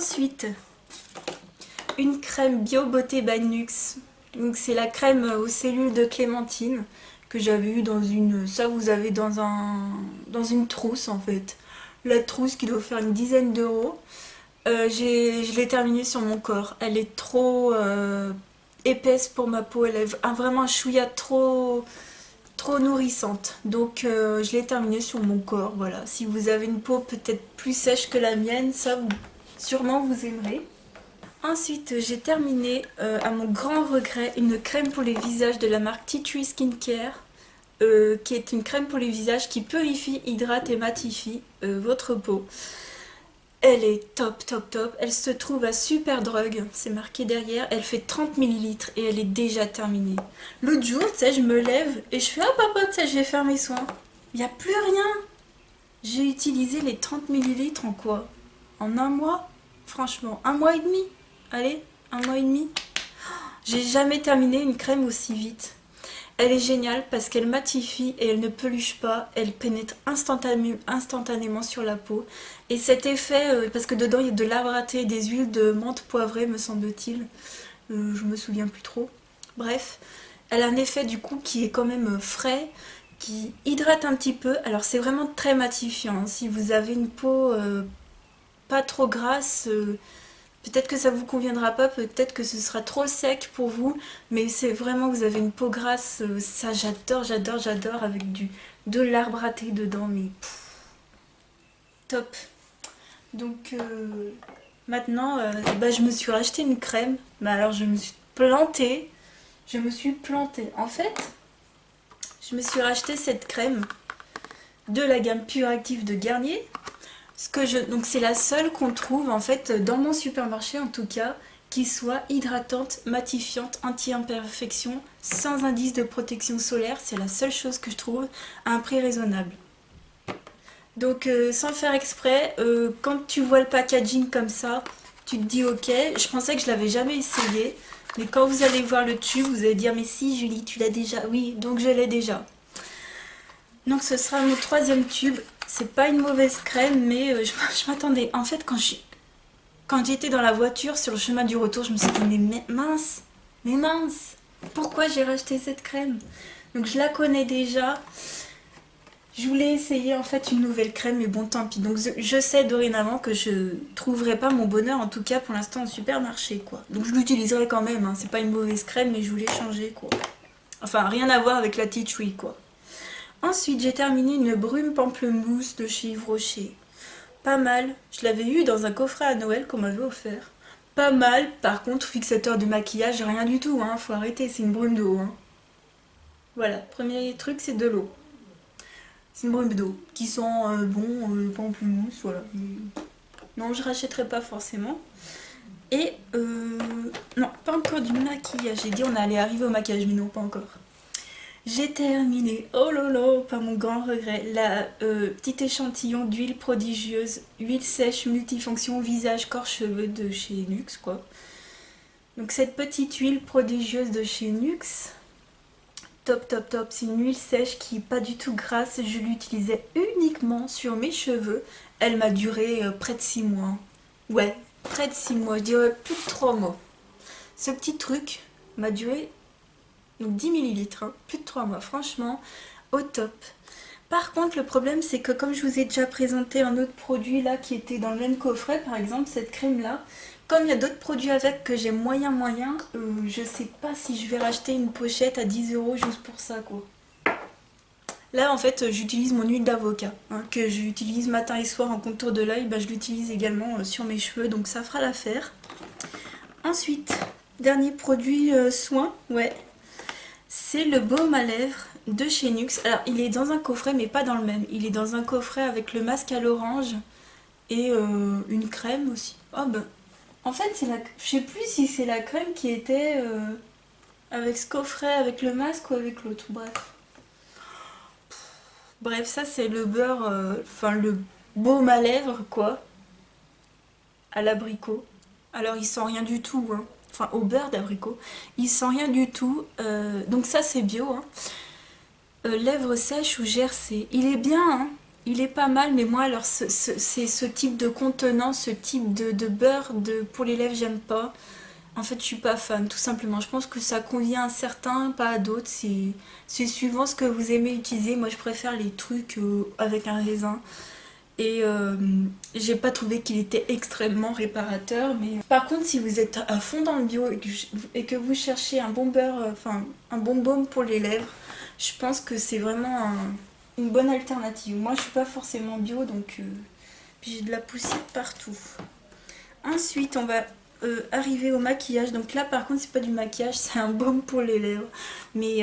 Ensuite, une crème Bio Beauté by Nuxe. Donc c'est la crème aux cellules de clémentine que j'avais eu dans une... Ça vous avez dans une trousse en fait. La trousse qui doit faire une dizaine d'euros. Je l'ai terminée sur mon corps. Elle est trop épaisse pour ma peau. Elle est vraiment un chouïa trop nourrissante. Donc je l'ai terminée sur mon corps. Voilà. Si vous avez une peau peut-être plus sèche que la mienne, ça sûrement vous aimerez. Ensuite, j'ai terminé, à mon grand regret, une crème pour les visages de la marque Tea Tree Skincare, qui est une crème pour les visages qui purifie, hydrate et matifie votre peau. Elle est top, top, top. Elle se trouve à Superdrug, c'est marqué derrière. Elle fait 30 ml et elle est déjà terminée. L'autre jour, tu sais, je me lève et je fais « Ah papa, tu sais, je vais faire mes soins. » Il n'y a plus rien. J'ai utilisé les 30 ml en quoi? En un mois? Franchement, un mois et demi. Allez, un mois et demi. J'ai jamais terminé une crème aussi vite. Elle est géniale parce qu'elle matifie et elle ne peluche pas. Elle pénètre instantanément sur la peau. Et cet effet, parce que dedans il y a de l'arbre à thé et des huiles de menthe poivrée me semble-t-il. Je me souviens plus trop. Bref, elle a un effet du coup qui est quand même frais, qui hydrate un petit peu. Alors c'est vraiment très matifiant, hein. Si vous avez une peau pas trop grasse... peut-être que ça vous conviendra pas, peut-être que ce sera trop sec pour vous, mais c'est vraiment que vous avez une peau grasse, ça j'adore, j'adore, j'adore, avec de l'arbre à thé dedans, mais top. Donc maintenant, bah, je me suis racheté une crème, bah, alors je me suis plantée, En fait, je me suis racheté cette crème de la gamme Pure Active de Garnier. Donc c'est la seule qu'on trouve en fait dans mon supermarché en tout cas, qui soit hydratante, matifiante, anti-imperfection, sans indice de protection solaire. C'est la seule chose que je trouve à un prix raisonnable. Donc sans faire exprès, quand tu vois le packaging comme ça, tu te dis ok. Je pensais que je l'avais jamais essayé, mais quand vous allez voir le tube, vous allez dire mais si Julie, tu l'as déjà. Oui, donc je l'ai déjà. Donc ce sera mon troisième tube. C'est pas une mauvaise crème, mais je m'attendais. En fait, quand j'étais dans la voiture sur le chemin du retour, je me suis dit mais mince, pourquoi j'ai racheté cette crème? Donc je la connais déjà. Je voulais essayer en fait une nouvelle crème, mais bon tant pis. Donc je sais dorénavant que je trouverai pas mon bonheur, en tout cas pour l'instant, au supermarché quoi. Donc je l'utiliserai quand même, hein. C'est pas une mauvaise crème, mais je voulais changer quoi. Enfin rien à voir avec la Tea Tree quoi. Ensuite, j'ai terminé une brume pamplemousse de chez Yves Rocher. Pas mal. Je l'avais eu dans un coffret à Noël qu'on m'avait offert. Pas mal. Par contre, fixateur de maquillage, rien du tout. Hein. Faut arrêter, c'est une brume d'eau. Hein. Voilà, premier truc, c'est de l'eau. C'est une brume d'eau qui sent pamplemousse, voilà. Non, je rachèterai pas forcément. Et non, pas encore du maquillage. J'ai dit on allait arriver au maquillage, mais non, pas encore. J'ai terminé, oh lolo, pas mon grand regret, la petit échantillon d'huile prodigieuse, huile sèche multifonction visage corps cheveux de chez Nuxe quoi. Donc cette petite huile prodigieuse de chez Nuxe, top top top, c'est une huile sèche qui n'est pas du tout grasse, je l'utilisais uniquement sur mes cheveux, elle m'a duré près de 6 mois. Ouais, près de 6 mois, je dirais plus de 3 mois. Ce petit truc m'a duré... Donc 10 ml, hein, plus de 3 mois, franchement, au top. Par contre, le problème, c'est que comme je vous ai déjà présenté un autre produit là qui était dans le même coffret, par exemple cette crème là, comme il y a d'autres produits avec que j'ai moyen, je sais pas si je vais racheter une pochette à 10 € juste pour ça quoi. Là en fait, j'utilise mon huile d'avocat, hein, que j'utilise matin et soir en contour de l'œil, bah, je l'utilise également sur mes cheveux, donc ça fera l'affaire. Ensuite, dernier produit soin, ouais. C'est le baume à lèvres de chez Nuxe. Alors, il est dans un coffret, mais pas dans le même. Il est dans un coffret avec le masque à l'orange et une crème aussi. Oh ben, en fait, je sais plus si c'est la crème qui était avec ce coffret, avec le masque ou avec l'autre. Bref, ça c'est le beurre, enfin le baume à lèvres, quoi, à l'abricot. Alors, il sent rien du tout, hein. Enfin au beurre d'abricot, il sent rien du tout, donc ça c'est bio, hein. Lèvres sèches ou gercées, il est bien, hein. il est pas mal, mais moi, alors, c'est ce type de contenant, ce type de beurre pour les lèvres, j'aime pas. En fait, je suis pas fan, tout simplement. Je pense que ça convient à certains, pas à d'autres. C'est suivant ce que vous aimez utiliser. Moi, je préfère les trucs avec un raisin. Et j'ai pas trouvé qu'il était extrêmement réparateur. Mais par contre, si vous êtes à fond dans le bio et que vous cherchez un bon beurre, enfin un bon baume pour les lèvres, je pense que c'est vraiment une bonne alternative. Moi, je suis pas forcément bio, donc puis j'ai de la poussière partout. Ensuite, on va arriver au maquillage. Donc là, par contre, c'est pas du maquillage, c'est un baume pour les lèvres. Mais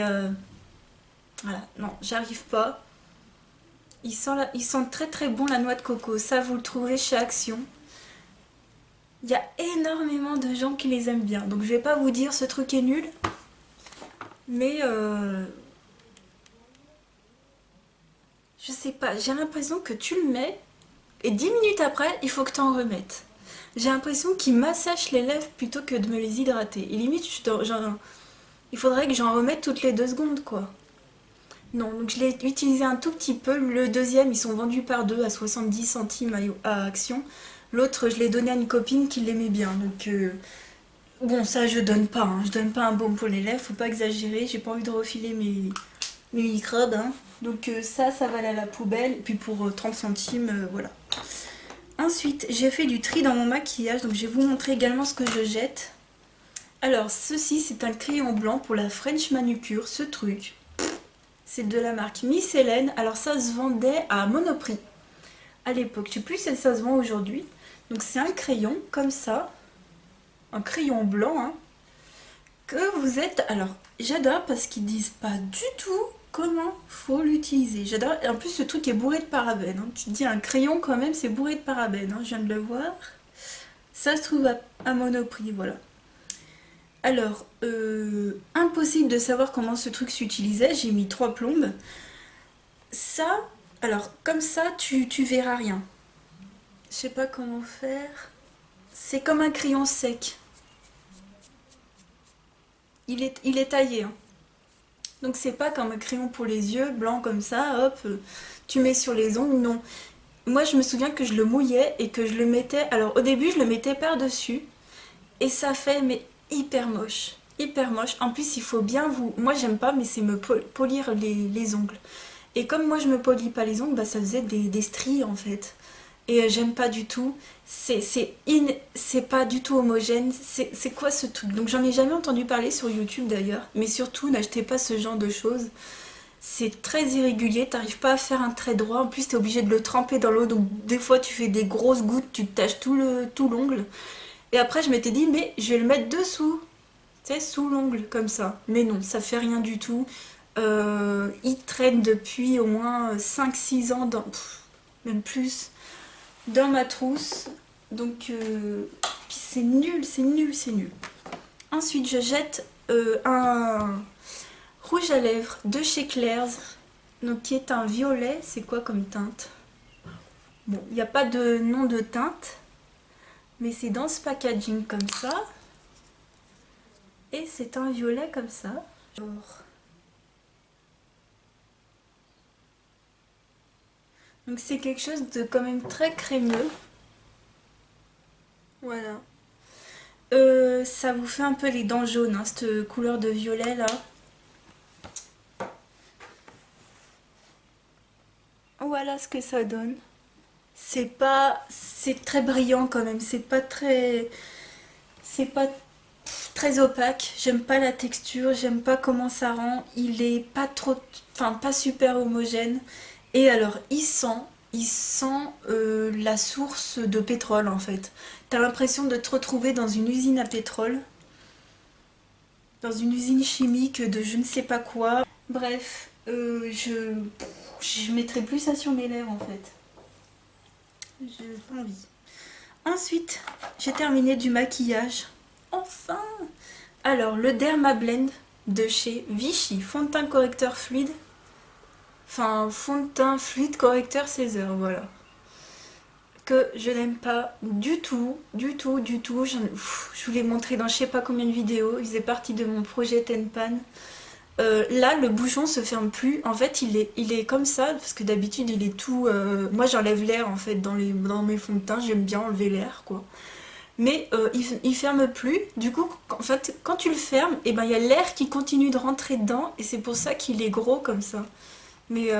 voilà, non, j'arrive pas. Il sent très très bon la noix de coco. Ça, vous le trouverez chez Action. Il y a énormément de gens qui les aiment bien. Donc je vais pas vous dire ce truc est nul. Mais je sais pas, j'ai l'impression que tu le mets et 10 minutes après, il faut que tu en remettes. J'ai l'impression qu'il m'assèche les lèvres plutôt que de me les hydrater. Et limite, il faudrait que j'en remette toutes les 2 secondes, quoi. Non, donc je l'ai utilisé un tout petit peu. Le deuxième, ils sont vendus par deux à 70 centimes à Action. L'autre, je l'ai donné à une copine qui l'aimait bien. Donc, bon, ça, je donne pas. Hein. Je donne pas un baume pour les lèvres, faut pas exagérer. J'ai pas envie de refiler mes microbes. Hein. Donc, ça va aller à la poubelle. Et puis pour 30 centimes, voilà. Ensuite, j'ai fait du tri dans mon maquillage. Donc, je vais vous montrer également ce que je jette. Alors, ceci, c'est un crayon blanc pour la French Manucure. Ce truc, c'est de la marque Miss Hélène. Alors, ça se vendait à Monoprix à l'époque. Je sais plus si ça se vend aujourd'hui. Donc, c'est un crayon comme ça. Un crayon blanc, hein, que vous êtes... Alors, j'adore parce qu'ils disent pas du tout comment faut l'utiliser. J'adore. Et en plus, ce truc est bourré de parabènes. Hein. Tu te dis, un crayon, quand même, c'est bourré de parabènes. Hein. Je viens de le voir. Ça se trouve à Monoprix, voilà. Alors, impossible de savoir comment ce truc s'utilisait. J'ai mis 3 plombes. Ça, alors, comme ça, tu verras rien. Je sais pas comment faire. C'est comme un crayon sec. Il est taillé, hein. Donc c'est pas comme un crayon pour les yeux, blanc comme ça, hop, tu mets sur les ongles, non. Moi je me souviens que je le mouillais et que je le mettais, alors au début je le mettais par-dessus, et ça fait mais hyper moche, hyper moche. En plus il faut bien vous, moi j'aime pas mais c'est me polir les ongles. Et comme moi je me polis pas les ongles, bah ça faisait des stries en fait. Et j'aime pas du tout. C'est pas du tout homogène. C'est quoi ce truc? Donc j'en ai jamais entendu parler sur YouTube d'ailleurs. Mais surtout, n'achetez pas ce genre de choses. C'est très irrégulier, t'arrives pas à faire un trait droit. En plus, t'es obligé de le tremper dans l'eau. Donc des fois, tu fais des grosses gouttes, tu te taches tout l'ongle. Et après, je m'étais dit, mais je vais le mettre dessous. Tu sais, sous l'ongle, comme ça. Mais non, ça fait rien du tout. Il traîne depuis au moins 5-6 ans, même plus, dans ma trousse. Donc, c'est nul, c'est nul, c'est nul. Ensuite, je jette un rouge à lèvres de chez Claire's, donc qui est un violet. C'est quoi comme teinte? Bon, il n'y a pas de nom de teinte, mais c'est dans ce packaging comme ça. Et c'est un violet comme ça. Genre. Donc c'est quelque chose de quand même très crémeux. Voilà. Ça vous fait un peu les dents jaunes, hein, cette couleur de violet là. Voilà ce que ça donne. C'est très brillant quand même, c'est pas très opaque. J'aime pas la texture, j'aime pas comment ça rend. Il est pas trop, enfin pas super homogène. Et alors il sent la source de pétrole en fait. T'as l'impression de te retrouver dans une usine à pétrole, dans une usine chimique de je ne sais pas quoi. Bref, je mettrai plus ça sur mes lèvres en fait. J'ai pas envie. Ensuite, j'ai terminé du maquillage. Enfin! Alors, le Dermablend de chez Vichy, fond de teint correcteur fluide. Enfin, fond de teint fluide correcteur 16 heures, voilà. Que je n'aime pas du tout, du tout, du tout. Je vous l'ai montré dans je sais pas combien de vidéos. Il faisait partie de mon projet Tenpan. Là, le bouchon se ferme plus. En fait, il est comme ça, parce que d'habitude, il est tout... Moi, j'enlève l'air, en fait, dans mes fonds de teint. J'aime bien enlever l'air, quoi. Mais il ferme plus. Du coup, en fait, quand tu le fermes, et ben, il y a l'air qui continue de rentrer dedans. Et c'est pour ça qu'il est gros comme ça. Mais...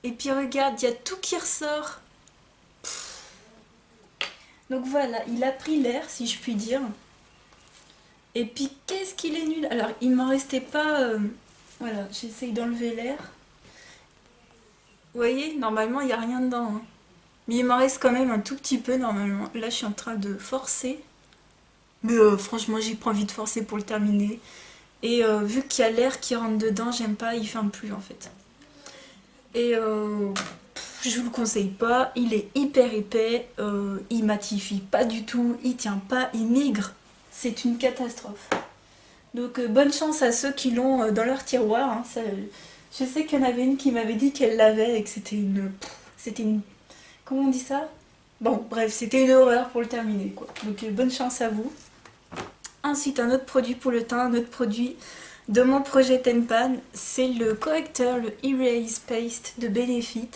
Et puis, regarde, il y a tout qui ressort. Donc voilà, il a pris l'air, si je puis dire. Et puis, qu'est-ce qu'il est nul. Alors, il m'en restait pas... Voilà, j'essaye d'enlever l'air. Vous voyez, normalement, il n'y a rien dedans, hein. Mais il m'en reste quand même un tout petit peu, normalement. Là, je suis en train de forcer. Mais franchement, j'ai pas envie de forcer pour le terminer. Et vu qu'il y a l'air qui rentre dedans, j'aime pas, il ferme plus, en fait. Et je vous le conseille pas. Il est hyper épais. Il matifie pas du tout. Il tient pas, il migre. C'est une catastrophe. Donc bonne chance à ceux qui l'ont dans leur tiroir, hein. Ça, je sais qu'il y en avait une qui m'avait dit qu'elle l'avait et que c'était une... C'était une... Comment on dit ça? Bon, bref, c'était une horreur pour le terminer, quoi. Donc bonne chance à vous. Ensuite, un autre produit pour le teint, un autre produit de mon projet Tenpan, c'est le correcteur, le Erase Paste de Benefit.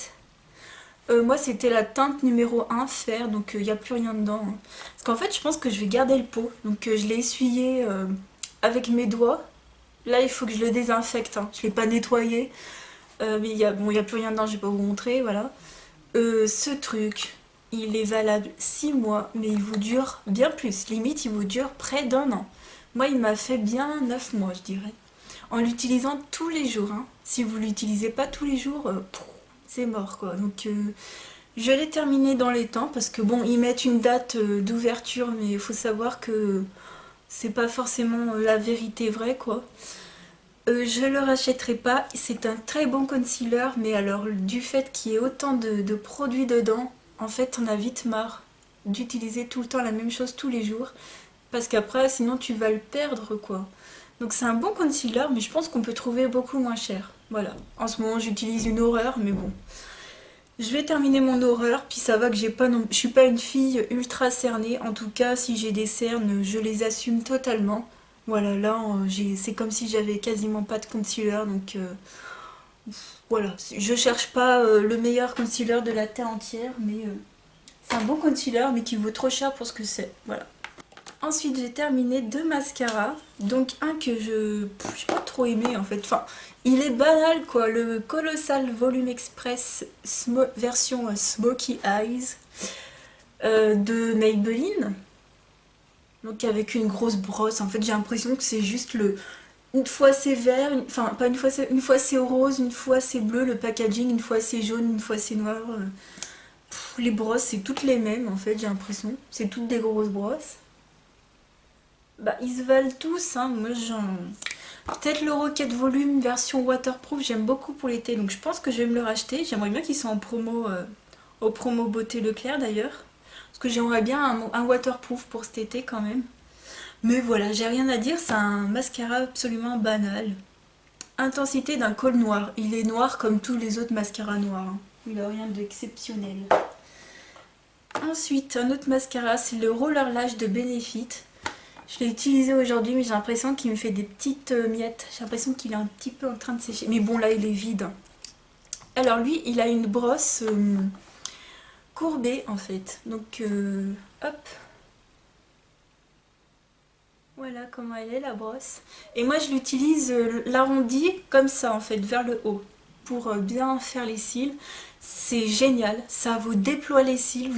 Moi, c'était la teinte numéro 1 fer, donc il n'y a plus rien dedans, hein. Parce qu'en fait, je pense que je vais garder le pot. Donc je l'ai essuyé avec mes doigts. Là, il faut que je le désinfecte, hein. Je ne l'ai pas nettoyé. Mais bon, il n'y a plus rien dedans, je ne vais pas vous montrer, voilà. Ce truc, il est valable 6 mois, mais il vous dure bien plus. Limite, il vous dure près d'un an. Moi, il m'a fait bien 9 mois, je dirais. En l'utilisant tous les jours, hein. Si vous ne l'utilisez pas tous les jours, c'est mort, quoi. Donc, je l'ai terminé dans les temps, parce que bon, ils mettent une date d'ouverture, mais il faut savoir que c'est pas forcément la vérité vraie, quoi. Je le rachèterai pas, c'est un très bon concealer, mais alors du fait qu'il y ait autant de produits dedans, en fait on a vite marre d'utiliser tout le temps la même chose tous les jours, parce qu'après sinon tu vas le perdre, quoi. Donc c'est un bon concealer, mais je pense qu'on peut trouver beaucoup moins cher. Voilà, en ce moment j'utilise une horreur, mais bon. Je vais terminer mon horreur, puis ça va que je suis pas une fille ultra cernée. En tout cas, si j'ai des cernes, je les assume totalement. Voilà, là, c'est comme si j'avais quasiment pas de concealer, donc voilà. Je cherche pas le meilleur concealer de la terre entière, mais c'est un bon concealer, mais qui vaut trop cher pour ce que c'est. Voilà. Ensuite, j'ai terminé deux mascaras. Donc, un que je n'ai pas trop aimé, en fait. Enfin, il est banal, quoi. Le Colossal Volume Express version Smoky Eyes de Maybelline. Donc, avec une grosse brosse. En fait, j'ai l'impression que c'est juste le... Une fois c'est vert, enfin, pas une fois c'est rose, une fois c'est bleu, le packaging, une fois c'est jaune, une fois c'est noir. Les brosses, c'est toutes les mêmes, en fait, j'ai l'impression. C'est toutes des grosses brosses. Bah, ils se valent tous, hein. Moi, peut-être le Rocket Volume version waterproof, j'aime beaucoup pour l'été, donc je pense que je vais me le racheter. J'aimerais bien qu'ils soient en promo, au promo Beauté Leclerc d'ailleurs. Parce que j'aimerais bien un waterproof pour cet été quand même. Mais voilà, j'ai rien à dire, c'est un mascara absolument banal. Intensité d'un col noir. Il est noir comme tous les autres mascaras noirs, hein. Il n'a rien d'exceptionnel. Ensuite, un autre mascara, c'est le Roller Lash de Benefit. Je l'ai utilisé aujourd'hui, mais j'ai l'impression qu'il me fait des petites miettes. J'ai l'impression qu'il est un petit peu en train de sécher. Mais bon, là, il est vide. Alors lui, il a une brosse courbée, en fait. Donc, hop. Voilà comment elle est, la brosse. Et moi, je l'utilise l'arrondi comme ça, en fait, vers le haut. Pour bien faire les cils. C'est génial. Ça vous déploie les cils.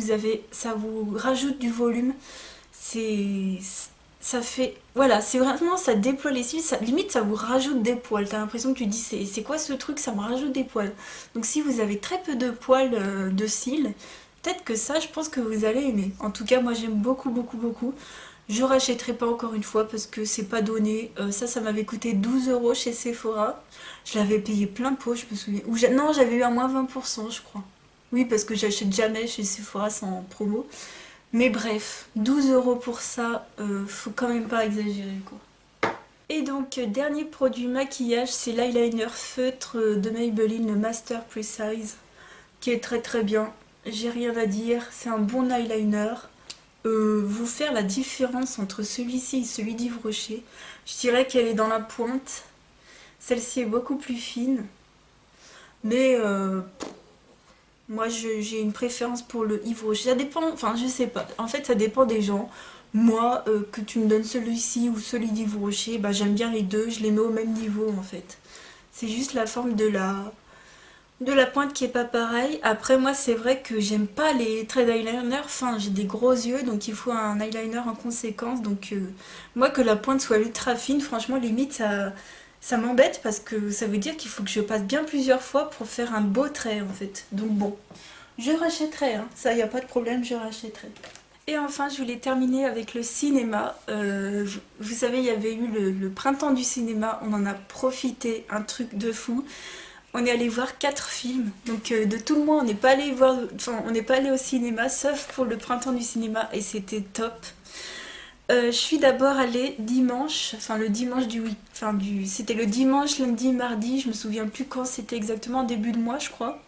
Ça vous rajoute du volume. Ça fait... Voilà, c'est vraiment, ça déploie les cils, limite ça vous rajoute des poils. T'as l'impression que tu dis, c'est quoi ce truc, ça me rajoute des poils. Donc si vous avez très peu de poils de cils, peut-être que ça, je pense que vous allez aimer. En tout cas, moi j'aime beaucoup, beaucoup, beaucoup. Je rachèterai pas encore une fois parce que c'est pas donné. Ça m'avait coûté 12 € chez Sephora. Je l'avais payé plein pot, je me souviens. Non, j'avais eu un moins 20%, je crois. Oui, parce que j'achète jamais chez Sephora sans promo. Mais bref, 12 € pour ça, faut quand même pas exagérer, quoi. Et donc, dernier produit maquillage, c'est l'eyeliner feutre de Maybelline, le Master Precise, qui est très très bien. J'ai rien à dire, c'est un bon eyeliner. vous faire la différence entre celui-ci et celui d'Yves Rocher. Je dirais qu'elle est dans la pointe. Celle-ci est beaucoup plus fine. Mais moi j'ai une préférence pour le Yves Rocher. Ça dépend, enfin je sais pas. En fait ça dépend des gens. Moi, que tu me donnes celui-ci ou celui d'Yves Rocher, bah, j'aime bien les deux, je les mets au même niveau en fait. C'est juste la forme de la pointe qui est pas pareille. Après moi c'est vrai que j'aime pas les traits d'eyeliner, enfin j'ai des gros yeux donc il faut un eyeliner en conséquence. Donc moi que la pointe soit ultra fine, franchement limite ça m'embête parce que ça veut dire qu'il faut que je passe bien plusieurs fois pour faire un beau trait en fait. Donc bon, je rachèterai, hein. Ça y a pas de problème, je rachèterai. Et enfin, je voulais terminer avec le cinéma. Vous savez, il y avait eu le printemps du cinéma, on en a profité, un truc de fou. On est allé voir 4 films, donc de tout le mois, on n'est pas allé voir, enfin, on n'est pas allé au cinéma, sauf pour le printemps du cinéma, et c'était top. Je suis d'abord allée dimanche, enfin le dimanche du week, enfin c'était le dimanche, lundi, mardi, je me souviens plus quand c'était exactement, début de mois, je crois.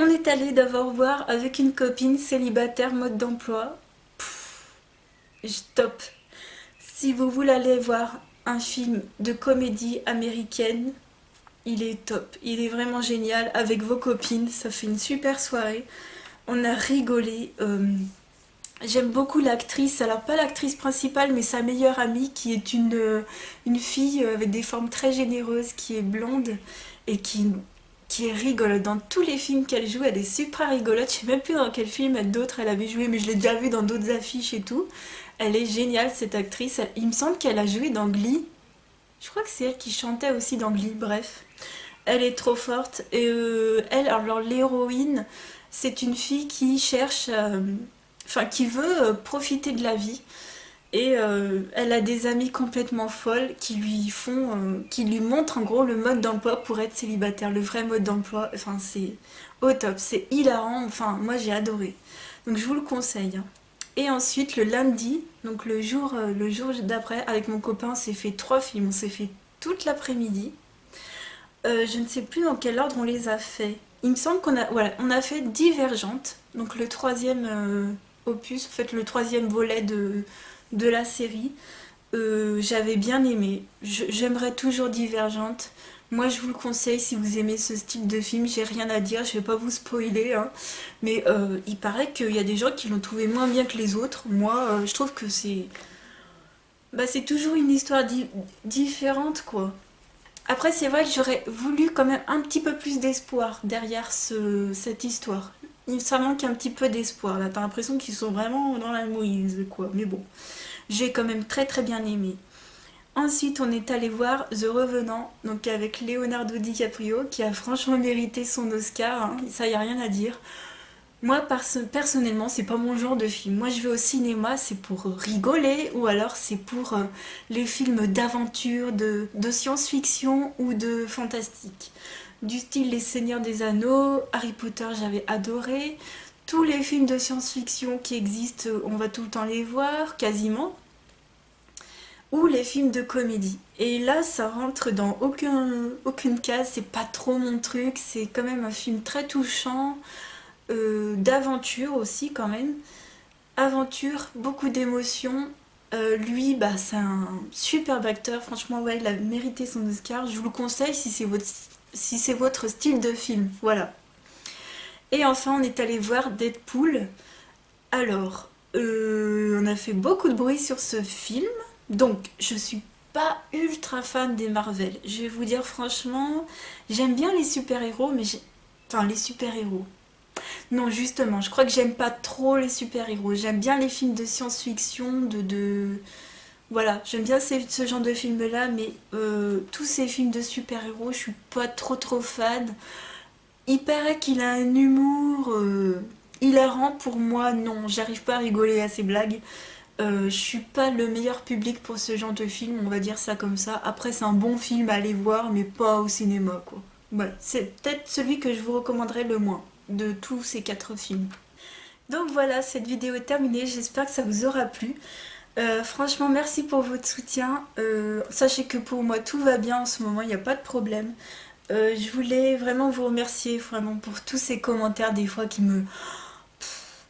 On est allé d'abord voir avec une copine célibataire mode d'emploi. Top. Si vous voulez aller voir un film de comédie américaine, il est top. Il est vraiment génial avec vos copines. Ça fait une super soirée. On a rigolé. J'aime beaucoup l'actrice. Alors pas l'actrice principale, mais sa meilleure amie qui est une fille avec des formes très généreuses, qui est blonde et qui est rigolote. Dans tous les films qu'elle joue, elle est super rigolote. Je sais même plus dans quel film d'autres elle avait joué, mais je l'ai déjà vue dans d'autres affiches et tout. Elle est géniale cette actrice. Il me semble qu'elle a joué dans Glee. Je crois que c'est elle qui chantait aussi dans Glee, bref. Elle est trop forte. Et elle, alors l'héroïne, c'est une fille qui cherche, enfin qui veut profiter de la vie. Et elle a des amies complètement folles qui lui montrent en gros le mode d'emploi pour être célibataire, le vrai mode d'emploi. Enfin c'est au top, c'est hilarant. Enfin moi j'ai adoré. Donc je vous le conseille, hein. Et ensuite le lundi, donc le jour d'après, avec mon copain, on s'est fait 3 films. On s'est fait toute l'après-midi. Je ne sais plus dans quel ordre on les a fait. Il me semble voilà, on a fait Divergente, donc le troisième opus, en fait le troisième volet de la série. J'avais bien aimé. J'aimerais toujours Divergente. Moi je vous le conseille si vous aimez ce style de film, j'ai rien à dire, je vais pas vous spoiler, hein. Mais il paraît qu'il y a des gens qui l'ont trouvé moins bien que les autres. Moi je trouve que c'est toujours une histoire différente quoi. Après, c'est vrai que j'aurais voulu quand même un petit peu plus d'espoir derrière cette histoire. Ça manque un petit peu d'espoir. Là, t'as l'impression qu'ils sont vraiment dans la mouise, quoi. Mais bon, j'ai quand même très très bien aimé. Ensuite, on est allé voir The Revenant, donc avec Leonardo DiCaprio, qui a franchement mérité son Oscar, hein. Ça, y a rien à dire. Moi, personnellement, c'est pas mon genre de film. Moi, je vais au cinéma, c'est pour rigoler, ou alors c'est pour les films d'aventure, de science-fiction ou de fantastique. Du style Les Seigneurs des Anneaux, Harry Potter, j'avais adoré. Tous les films de science-fiction qui existent, on va tout le temps les voir, quasiment. Ou les films de comédie. Et là, ça rentre dans aucune case, c'est pas trop mon truc, c'est quand même un film très touchant. D'aventure aussi quand même. Aventure, beaucoup d'émotions. Lui, bah, c'est un superbe acteur. Franchement, ouais, il a mérité son Oscar. Je vous le conseille si c'est votre style de film. Voilà. Et enfin, on est allé voir Deadpool. Alors, on a fait beaucoup de bruit sur ce film. Donc, je suis pas ultra fan des Marvel. Je vais vous dire franchement, j'aime bien les super-héros, mais enfin, les super-héros. Non, justement, je crois que j'aime pas trop les super-héros. J'aime bien les films de science-fiction, Voilà, j'aime bien ce genre de films-là, mais tous ces films de super-héros, je suis pas trop fan. Il paraît qu'il a un humour hilarant pour moi, non, j'arrive pas à rigoler à ces blagues. Je suis pas le meilleur public pour ce genre de film, on va dire ça comme ça. Après, c'est un bon film à aller voir, mais pas au cinéma, quoi. Voilà, c'est peut-être celui que je vous recommanderais le moins de tous ces 4 films. Donc voilà, cette vidéo est terminée, j'espère que ça vous aura plu. Franchement, merci pour votre soutien. Sachez que pour moi, tout va bien en ce moment, il n'y a pas de problème. Je voulais vraiment vous remercier vraiment pour tous ces commentaires des fois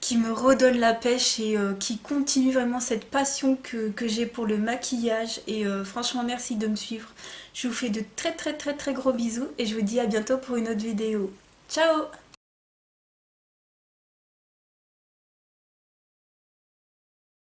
qui me redonne la pêche et qui continue vraiment cette passion que j'ai pour le maquillage. Et franchement, merci de me suivre. Je vous fais de très très très très gros bisous et je vous dis à bientôt pour une autre vidéo. Ciao!